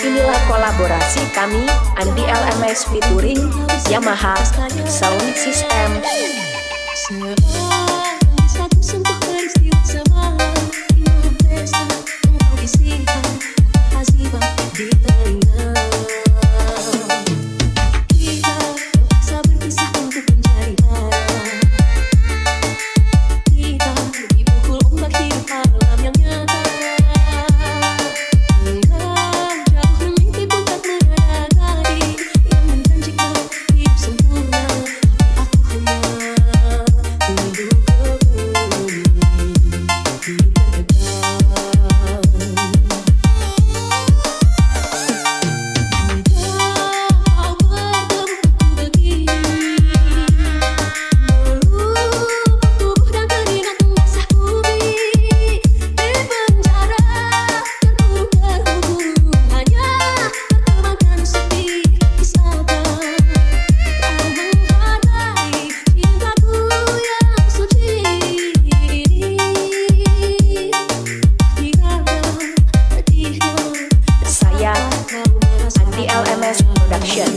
Inilah kolaborasi kami, Andi LMS featuring Yamaha Sound System. Satu sentuh peristiwa semalam, indah pesta engkau bisikan kata azimah di telinga. Kita terpaksa berpisah untuk mencari arah. Kita dipukul ombak hidup alam yang nyata. Engkau jauh bermimpi pun tak menyadari yang menjanjikan hidup sempurna, tapi aku hanya tunduk ke bumi terdekat. Kau bertemu begini, melupa tubuh dan keringat basah bumi. Di penjara terkurung terhubung, hanya tertemankan sepi kisahkan. Kau menghargai cintaku yang suci ini. Hati gagal, pedihnya Saya kau merasa Andi LMS Production.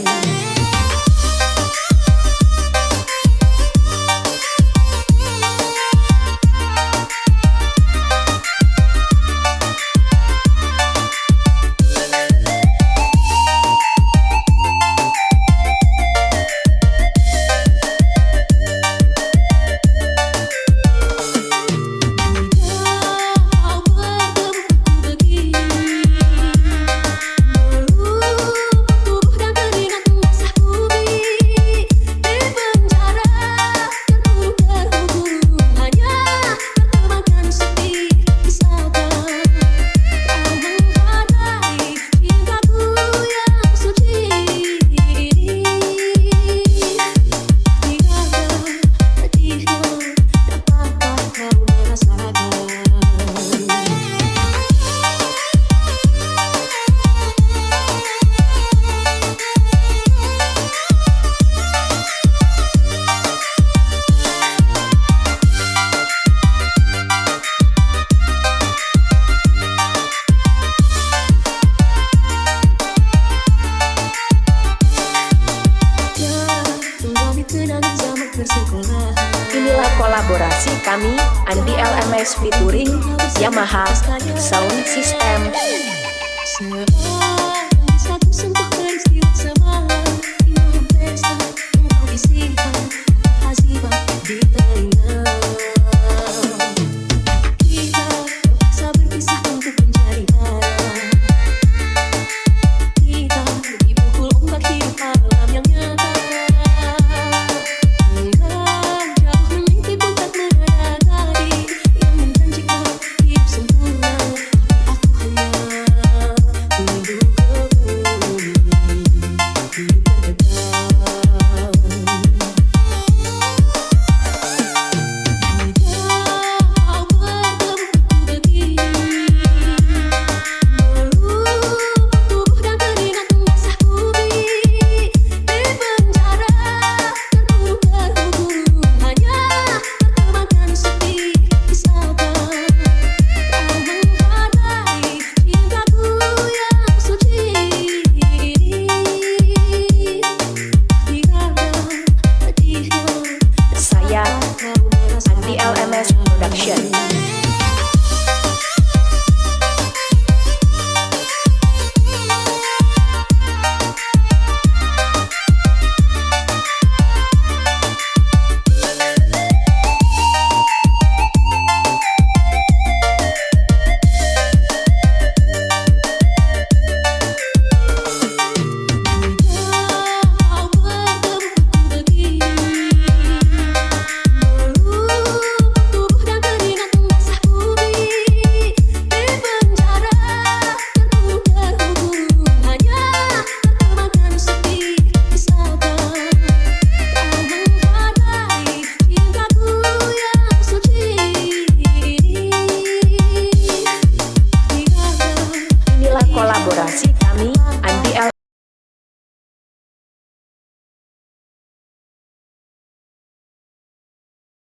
Kau bertemu begini, melupa tubuh dan keringat basah bumi. Di penjara terkurung terhubung, hanya tertemankan sepi kisahkan. Kau menghargai cintaku yang suci ini. Hati gagal, pedihnya dapatkah kau merasakan? Kembali kenangan zaman persekolahan. Inilah kolaborasi kami, Andi LMS featuring Yamaha Sound System.